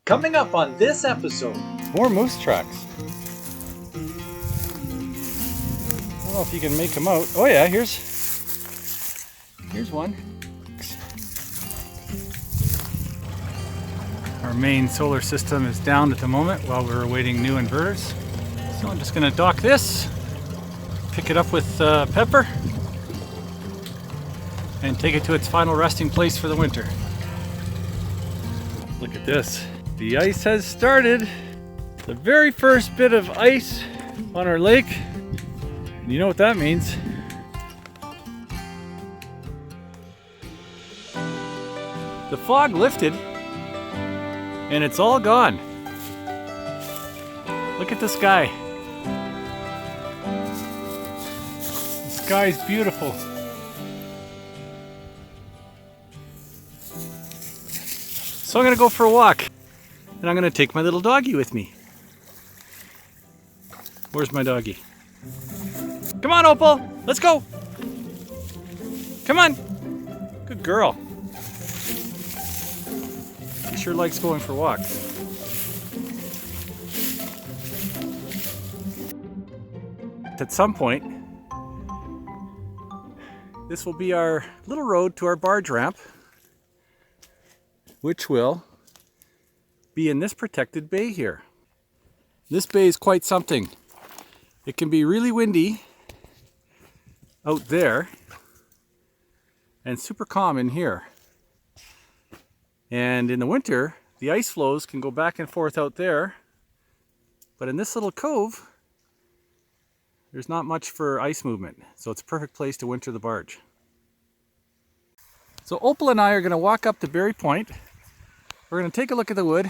Coming up on this episode. More moose tracks. I don't know if you can make them out. Oh yeah, here's one. Our main solar system is down at the moment while we're awaiting new inverters. So I'm just gonna dock this, pick it up with Pepper, and take it to its final resting place for the winter. Look at this. The ice has started. The very first bit of ice on our lake. And you know what that means. The fog lifted and it's all gone. Look at the sky. The sky's beautiful. So I'm gonna go for a walk, and I'm gonna take my little doggy with me. Where's my doggy? Come on, Opal, let's go. Come on, good girl. She sure likes going for walks. At some point, this will be our little road to our barge ramp, which will be in this protected bay here. This bay is quite something. It can be really windy out there and super calm in here. And in the winter, the ice flows can go back and forth out there. But in this little cove, there's not much for ice movement. So it's a perfect place to winter the barge. So Opal and I are going to walk up to Berry Point. We're going to take a look at the wood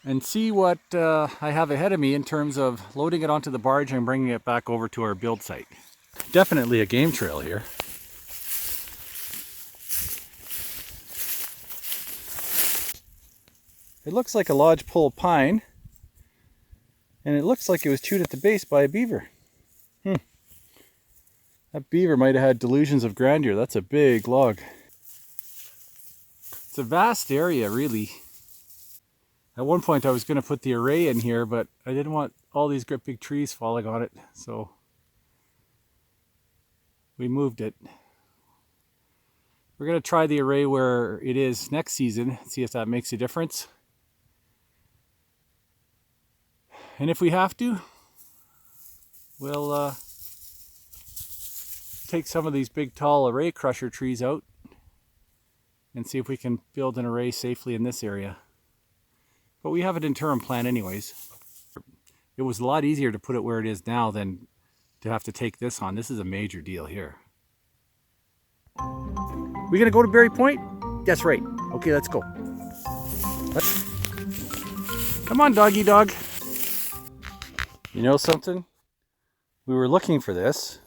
and see what I have ahead of me in terms of loading it onto the barge and bringing it back over to our build site. Definitely a game trail here. It looks like a lodgepole pine, and it looks like it was chewed at the base by a beaver. That beaver might have had delusions of grandeur. That's a big log. It's a vast area, really. At one point I was going to put the array in here, but I didn't want all these great big trees falling on it, so we moved it. We're going to try the array where it is next season, see if that makes a difference. And if we have to, we'll take some of these big tall array crusher trees out and see if we can build an array safely in this area. But we have an interim plan anyways. It was a lot easier to put it where it is now than to have to take this on. This is a major deal here. We gonna go to Berry Point? That's right. Okay, let's go. Come on, doggy dog. You know something? We were looking for this.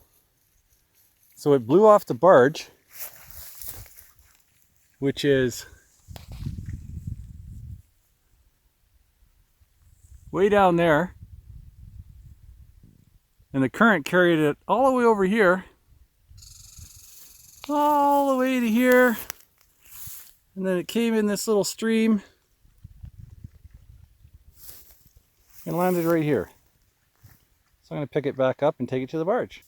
So it blew off the barge, which is way down there. And the current carried it all the way over here, all the way to here. And then it came in this little stream and landed right here. So I'm going to pick it back up and take it to the barge.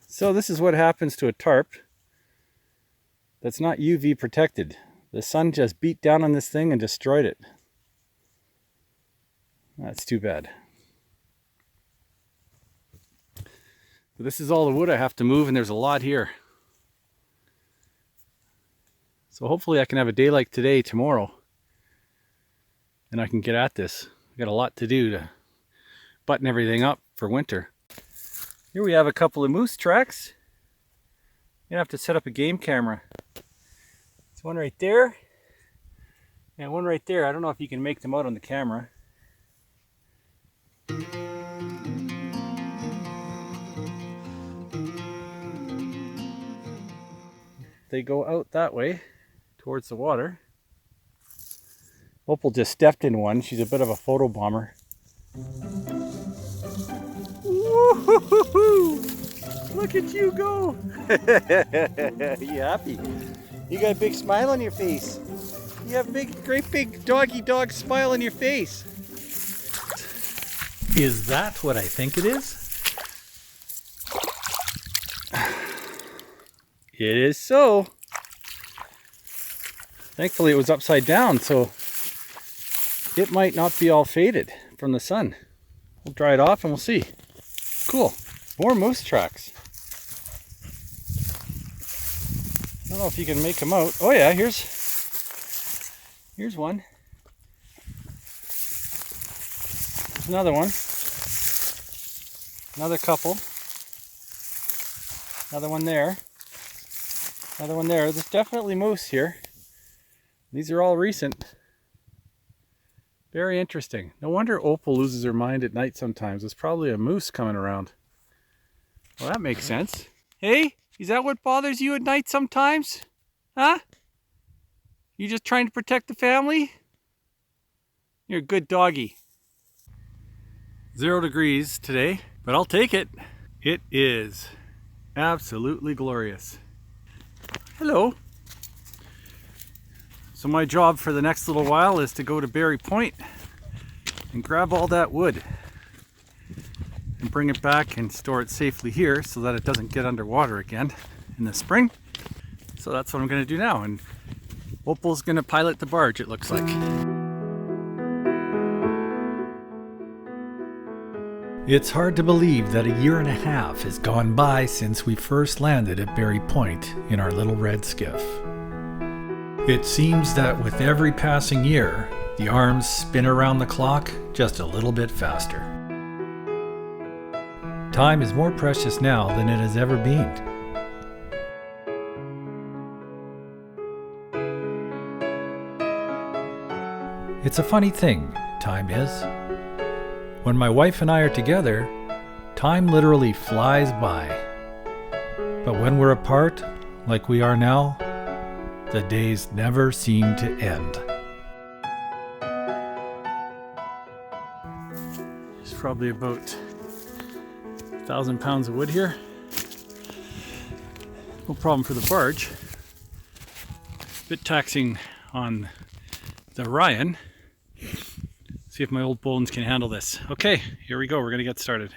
So this is what happens to a tarp that's not UV protected. The sun just beat down on this thing and destroyed it. That's too bad. So this is all the wood I have to move, and there's a lot here. So hopefully I can have a day like today tomorrow and I can get at this. I've got a lot to do to button everything up for winter. Here we have a couple of moose tracks. You're gonna have to set up a game camera. There's one right there and one right there. I don't know if you can make them out on the camera. They go out that way towards the water. Opal just stepped in one. She's a bit of a photo bomber. Woo-hoo-hoo-hoo! Look at you go! You happy? You got a big smile on your face. You have a great big dog smile on your face. Is that what I think it is? It is so. Thankfully it was upside down, so it might not be all faded from the sun. We'll dry it off and we'll see. Cool. More moose tracks. I don't know if you can make them out. Oh yeah, here's one. There's another one. Another couple. Another one there. Another one there. There's definitely moose here. These are all recent. Very interesting. No wonder Opal loses her mind at night sometimes. It's probably a moose coming around. Well, that makes sense. Hey, is that what bothers you at night sometimes? Huh? You just trying to protect the family? You're a good doggy. 0 degrees today, but I'll take it. It is absolutely glorious. Hello. So my job for the next little while is to go to Berry Point and grab all that wood and bring it back and store it safely here so that it doesn't get underwater again in the spring. So that's what I'm going to do now, and Opal's going to pilot the barge, it looks like. It's hard to believe that 1.5 years has gone by since we first landed at Berry Point in our little red skiff. It seems that with every passing year, the arms spin around the clock just a little bit faster. Time is more precious now than it has ever been. It's a funny thing, time is. When my wife and I are together, time literally flies by. But when we're apart, like we are now, the days never seem to end. There's probably about 1,000 pounds of wood here. No problem for the barge. A bit taxing on the Ryan. See if my old bones can handle this. Okay, here we go. We're gonna get started.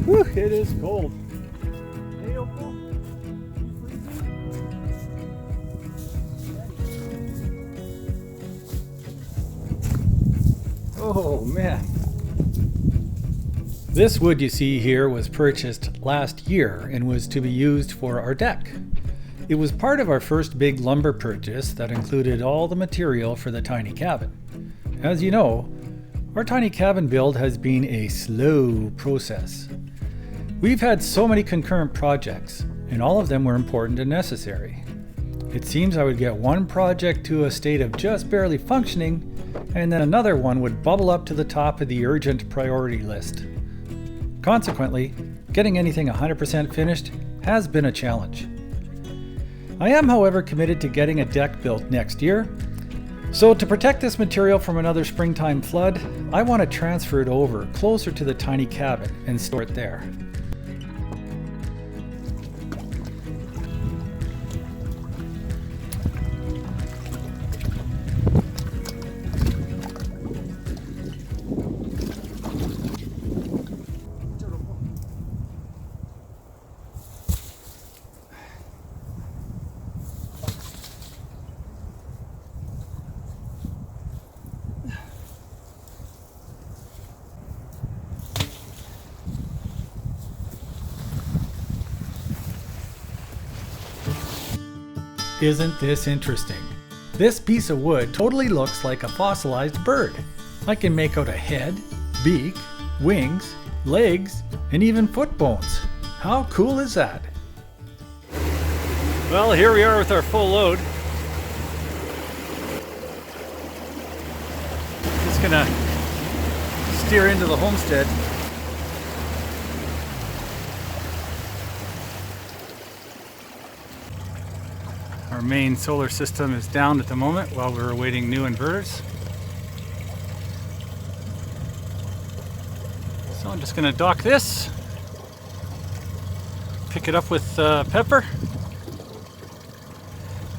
Whew, it is cold. Hey, Opal. Oh man. This wood you see here was purchased last year and was to be used for our deck. It was part of our first big lumber purchase that included all the material for the tiny cabin. As you know, our tiny cabin build has been a slow process. We've had so many concurrent projects, and all of them were important and necessary. It seems I would get one project to a state of just barely functioning, and then another one would bubble up to the top of the urgent priority list. Consequently, getting anything 100% finished has been a challenge. I am, however, committed to getting a deck built next year. So to protect this material from another springtime flood, I want to transfer it over closer to the tiny cabin and store it there. Isn't this interesting? This piece of wood totally looks like a fossilized bird. I can make out a head, beak, wings, legs, and even foot bones. How cool is that? Well, here we are with our full load. Just gonna steer into the homestead. Our main solar system is down at the moment while we're awaiting new inverters. So I'm just going to dock this, pick it up with Pepper,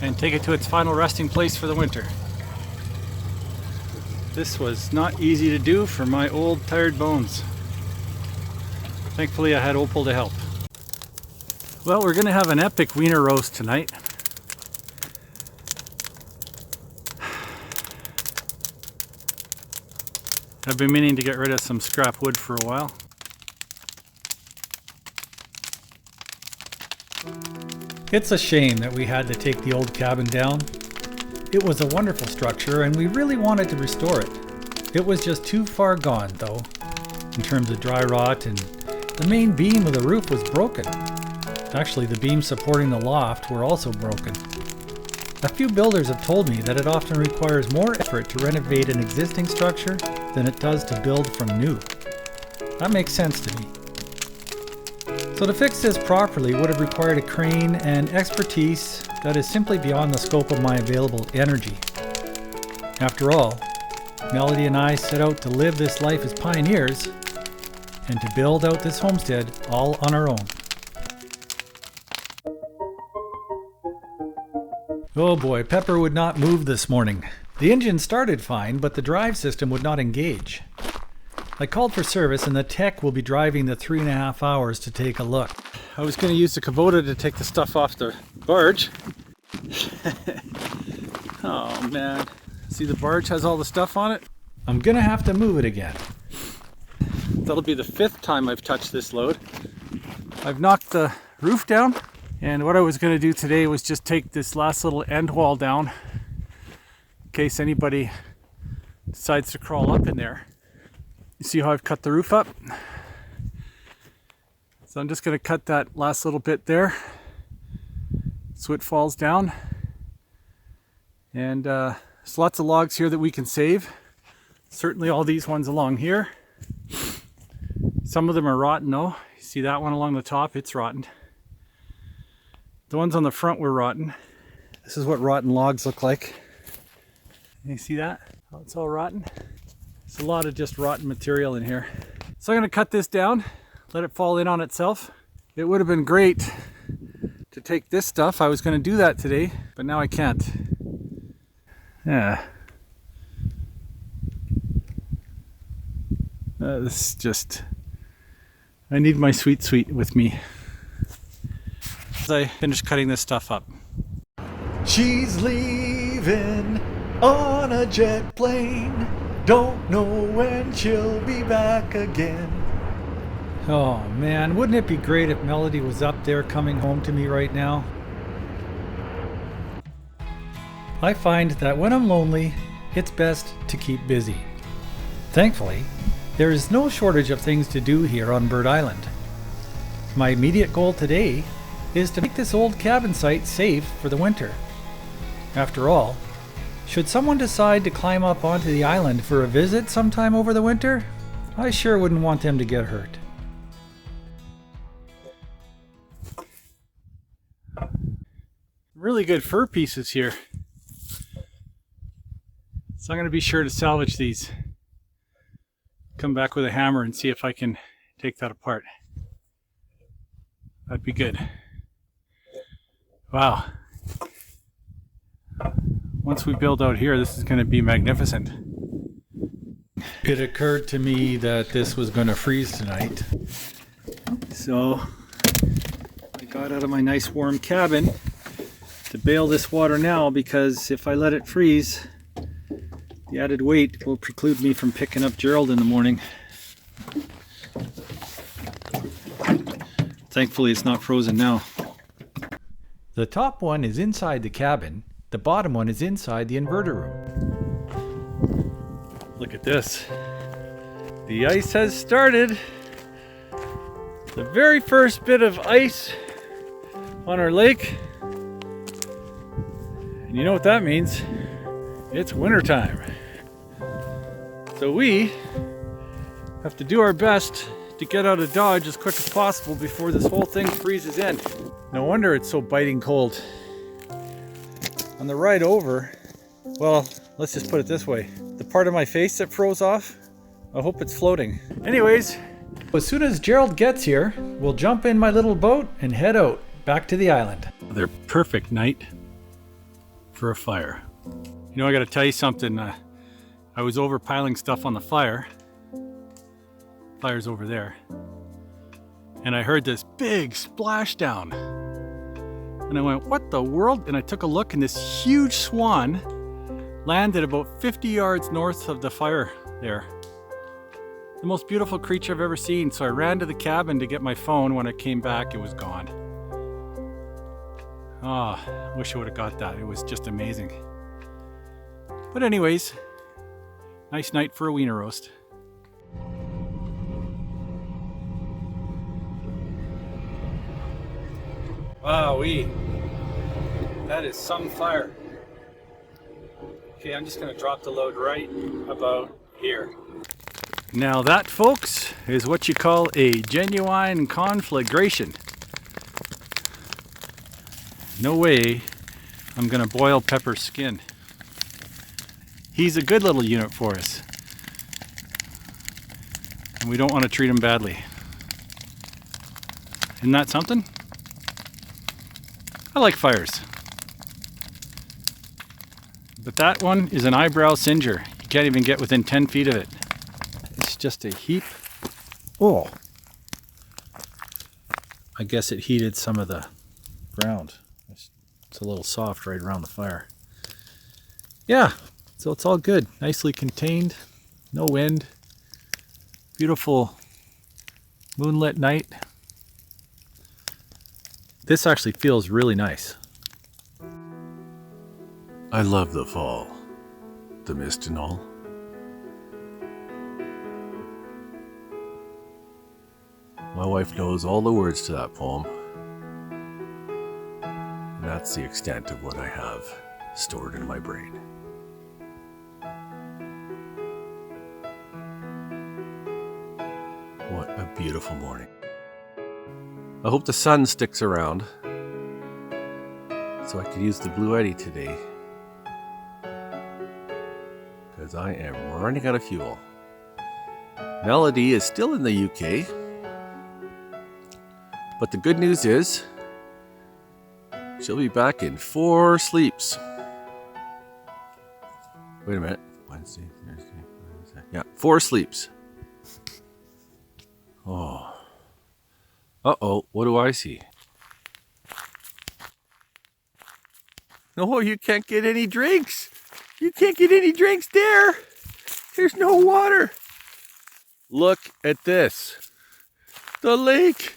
and take it to its final resting place for the winter. This was not easy to do for my old tired bones. Thankfully I had Opal to help. Well, we're gonna have an epic wiener roast tonight. I've been meaning to get rid of some scrap wood for a while. It's a shame that we had to take the old cabin down. It was a wonderful structure and we really wanted to restore it. It was just too far gone though, in terms of dry rot, and the main beam of the roof was broken. Actually, the beams supporting the loft were also broken. A few builders have told me that it often requires more effort to renovate an existing structure than it does to build from new. That makes sense to me. So to fix this properly would have required a crane and expertise that is simply beyond the scope of my available energy. After all, Melody and I set out to live this life as pioneers and to build out this homestead all on our own. Oh boy, Pepper would not move this morning. The engine started fine, but the drive system would not engage. I called for service and the tech will be driving the 3.5 hours to take a look. I was going to use the Kubota to take the stuff off the barge. Oh man. See, the barge has all the stuff on it? I'm going to have to move it again. That'll be the 5th time I've touched this load. I've knocked the roof down, and what I was going to do today was just take this last little end wall down in case anybody decides to crawl up in there. You see how I've cut the roof up? So I'm just going to cut that last little bit there so it falls down. And there's lots of logs here that we can save. Certainly all these ones along here. Some of them are rotten though. You see that one along the top? It's rotten. The ones on the front were rotten. This is what rotten logs look like. You see that? How it's all rotten? There's a lot of just rotten material in here. So I'm going to cut this down, let it fall in on itself. It would have been great to take this stuff. I was going to do that today, but now I can't. Yeah. This is just... I need my sweet with me as I finish cutting this stuff up. She's leaving on a jet plane. Don't know when she'll be back again. Oh man, wouldn't it be great if Melody was up there coming home to me right now? I find that when I'm lonely, it's best to keep busy. Thankfully, there is no shortage of things to do here on Bird Island. My immediate goal today is to make this old cabin site safe for the winter. After all, should someone decide to climb up onto the island for a visit sometime over the winter, I sure wouldn't want them to get hurt. Really good fir pieces here. So I'm going to be sure to salvage these. Come back with a hammer and see if I can take that apart. That'd be good. Wow. Once we build out here, this is going to be magnificent. It occurred to me that this was going to freeze tonight. So I got out of my nice warm cabin to bail this water now, because if I let it freeze, the added weight will preclude me from picking up Gerald in the morning. Thankfully, it's not frozen now. The top one is inside the cabin. The bottom one is inside the inverter room. Look at this. The ice has started. The very first bit of ice on our lake. And you know what that means? It's wintertime. So we have to do our best to get out of Dodge as quick as possible before this whole thing freezes in. No wonder it's so biting cold. On the ride over, well, let's just put it this way. The part of my face that froze off, I hope it's floating. Anyways, as soon as Gerald gets here, we'll jump in my little boat and head out back to the island. They're perfect night. for a fire. You know, I gotta tell you something. I was over piling stuff on the fire. Fire's over there. And I heard this big splashdown. And I went, what the world? And I took a look, and this huge swan landed about 50 yards north of the fire there. The most beautiful creature I've ever seen. So I ran to the cabin to get my phone. When I came back, it was gone. Oh, I wish I would have got that. It was just amazing. But anyways, nice night for a wiener roast. Wowee, that is some fire. Okay, I'm just gonna drop the load right about here. Now that, folks, is what you call a genuine conflagration. No way I'm gonna boil Pepper's skin. He's a good little unit for us. And we don't want to treat him badly. Isn't that something? I like fires. But that one is an eyebrow singer. You can't even get within 10 feet of it. It's just a heap. Oh. I guess it heated some of the ground. It's a little soft right around the fire. Yeah, so it's all good. Nicely contained. No wind. Beautiful moonlit night. This actually feels really nice. I love the fall, the mist and all. My wife knows all the words to that poem. And that's the extent of what I have stored in my brain. What a beautiful morning. I hope the sun sticks around so I can use the Blue Eddy today, because I am running out of fuel. Melody is still in the UK, but the good news is she'll be back in 4 sleeps. Wait a minute. Wednesday, Thursday, Friday. Yeah, 4 sleeps. Oh. Uh-oh, what do I see? No, you can't get any drinks. You can't get any drinks there. There's no water. Look at this. The lake.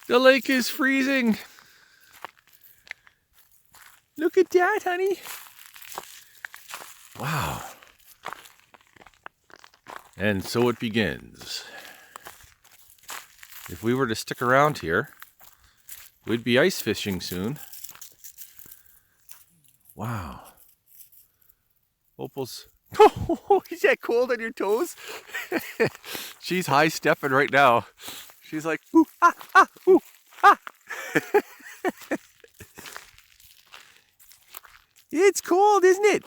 The lake is freezing. Look at that, honey. Wow. And so it begins. If we were to stick around here, we'd be ice fishing soon. Wow. Opal's... Oh, is that cold on your toes? She's high stepping right now. She's like, ooh, ah, ah, ooh, ah. It's cold, isn't it?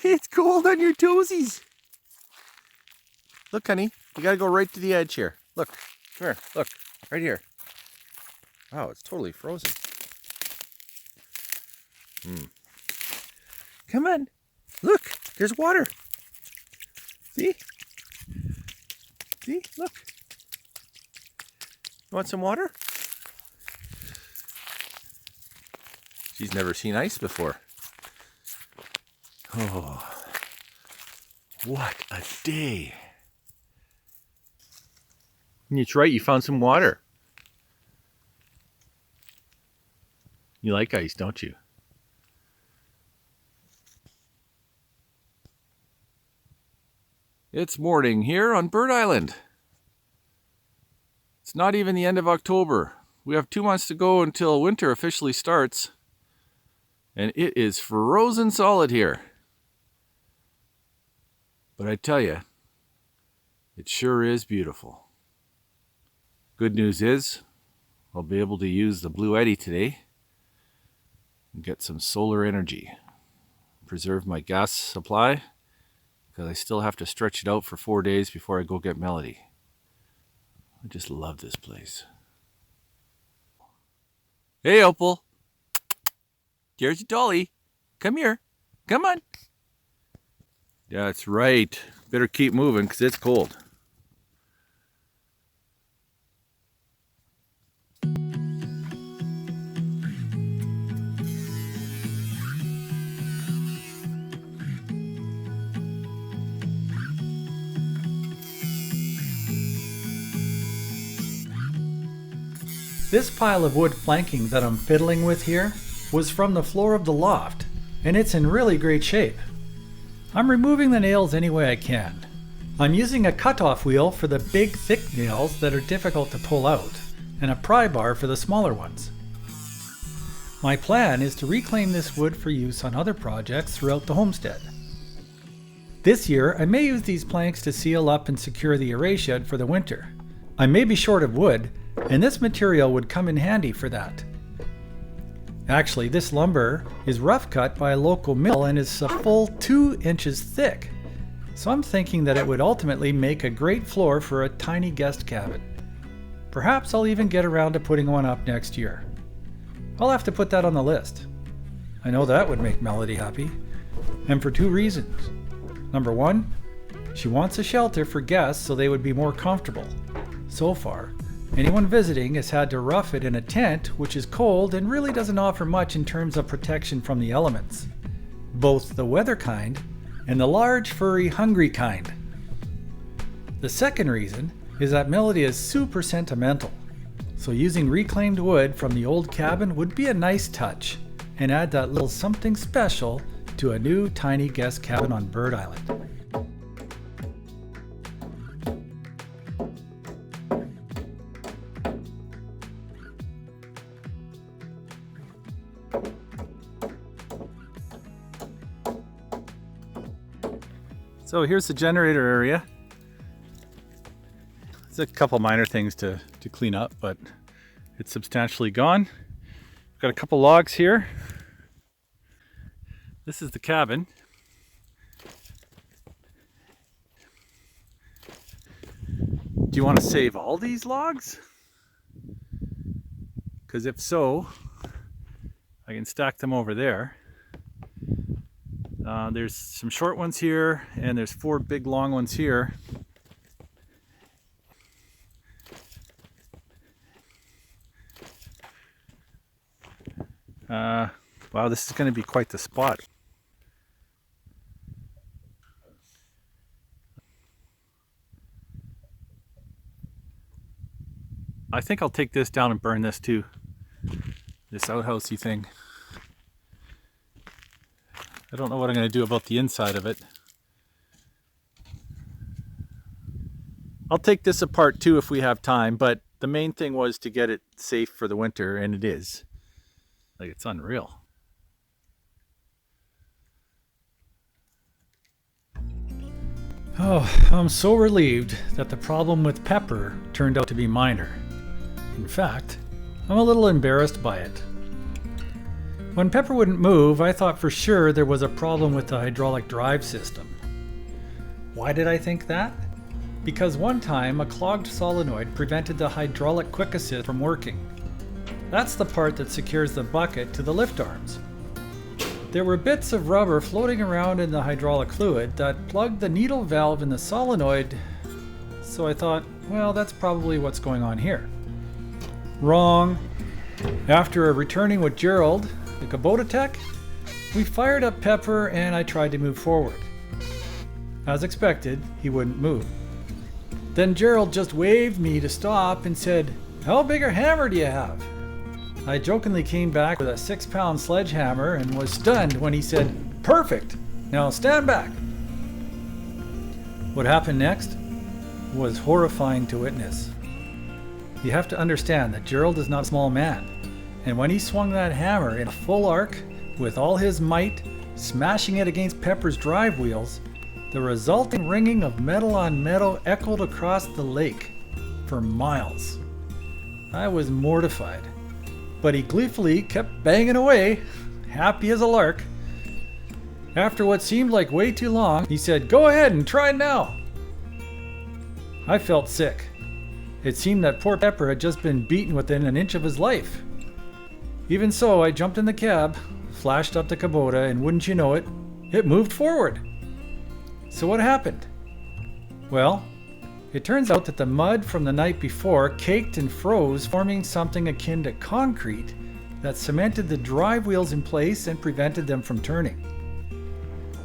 It's cold on your toesies. Look, honey, you gotta go right to the edge here. Look, come here, look, right here. Wow, it's totally frozen. Come on, look, there's water. See? See, look. You want some water? She's never seen ice before. Oh, what a day. It's right, you found some water. You like ice, don't you? It's morning here on Bird Island. It's not even the end of October. We have 2 months to go until winter officially starts. And it is frozen solid here. But I tell you, it sure is beautiful. Good news is, I'll be able to use the Blue Eddy today and get some solar energy. Preserve my gas supply, because I still have to stretch it out for 4 days before I go get Melody. I just love this place. Hey, Opal. There's Dolly. Come here. Come on. That's right. Better keep moving because it's cold. This pile of wood flanking that I'm fiddling with here was from the floor of the loft, and it's in really great shape. I'm removing the nails any way I can. I'm using a cutoff wheel for the big thick nails that are difficult to pull out, and a pry bar for the smaller ones. My plan is to reclaim this wood for use on other projects throughout the homestead. This year I may use these planks to seal up and secure the array shed for the winter. I may be short of wood, and this material would come in handy for that. Actually, this lumber is rough cut by a local mill and is a full 2 inches thick. So I'm thinking that it would ultimately make a great floor for a tiny guest cabin. Perhaps I'll even get around to putting one up next year. I'll have to put that on the list. I know that would make Melody happy, and for 2 reasons. Number 1, she wants a shelter for guests so they would be more comfortable. So far, anyone visiting has had to rough it in a tent, which is cold and really doesn't offer much in terms of protection from the elements. Both the weather kind and the large, furry, hungry kind. The second reason is that Melody is super sentimental, so using reclaimed wood from the old cabin would be a nice touch and add that little something special to a new tiny guest cabin on Bird Island. So here's the generator area. There's a couple minor things to clean up, but it's substantially gone. Got a couple logs here. This is the cabin. Do you want to save all these logs? Because if so, I can stack them over there. There's some short ones here, and there's 4 big long ones here. Wow, this is going to be quite the spot. I think I'll take this down and burn this too. This outhousey thing. I don't know what I'm going to do about the inside of it. I'll take this apart too if we have time, but the main thing was to get it safe for the winter, and it is. Like, it's unreal. Oh, I'm so relieved that the problem with Pepper turned out to be minor. In fact, I'm a little embarrassed by it. When Pepper wouldn't move, I thought for sure there was a problem with the hydraulic drive system. Why did I think that? Because one time a clogged solenoid prevented the hydraulic quick assist from working. That's the part that secures the bucket to the lift arms. There were bits of rubber floating around in the hydraulic fluid that plugged the needle valve in the solenoid, so I thought, well, that's probably what's going on here. Wrong. After returning with Gerald, the Kubota tech, we fired up Pepper and I tried to move forward. As expected, he wouldn't move. Then Gerald just waved me to stop and said, "How big a hammer do you have?" I jokingly came back with a 6-pound sledgehammer and was stunned when he said, "Perfect! Now stand back!" What happened next was horrifying to witness. You have to understand that Gerald is not a small man, and when he swung that hammer in a full arc with all his might, smashing it against Pepper's drive wheels, the resulting ringing of metal on metal echoed across the lake for miles. I was mortified, but he gleefully kept banging away, happy as a lark. After what seemed like way too long, he said, "Go ahead and try now." I felt sick. It seemed that poor Pepper had just been beaten within an inch of his life. Even so, I jumped in the cab, flashed up the Kubota, and wouldn't you know it, it moved forward. So what happened? Well, it turns out that the mud from the night before caked and froze, forming something akin to concrete that cemented the drive wheels in place and prevented them from turning.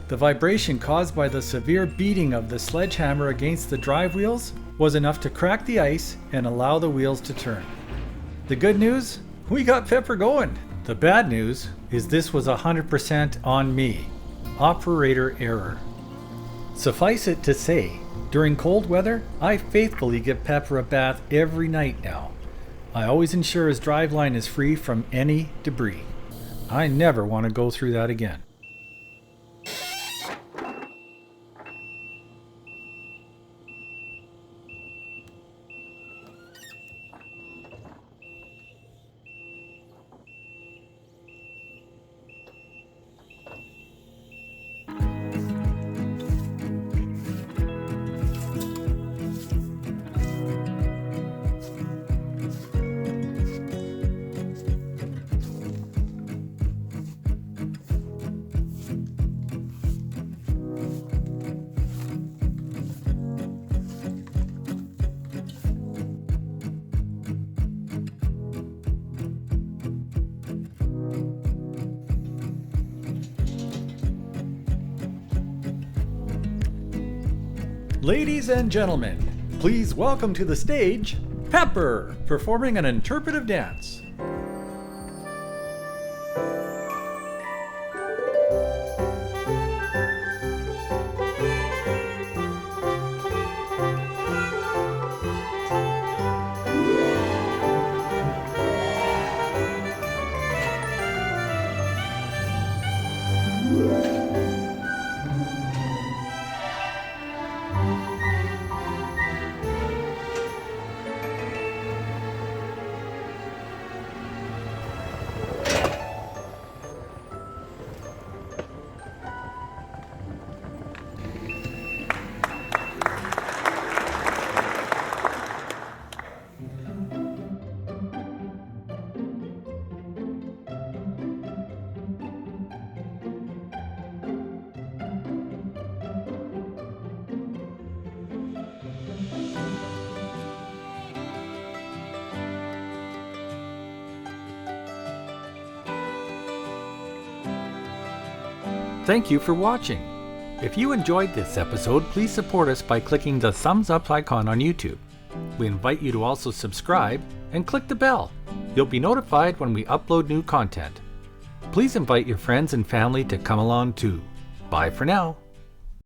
The vibration caused by the severe beating of the sledgehammer against the drive wheels was enough to crack the ice and allow the wheels to turn. The good news? We got Pepper going. The bad news is this was 100% on me. Operator error. Suffice it to say, during cold weather, I faithfully give Pepper a bath every night now. I always ensure his driveline is free from any debris. I never want to go through that again. Ladies and gentlemen, please welcome to the stage Pepper, performing an interpretive dance. Thank you for watching. If you enjoyed this episode, please support us by clicking the thumbs up icon on YouTube. We invite you to also subscribe and click the bell. You'll be notified when we upload new content. Please invite your friends and family to come along too. Bye for now.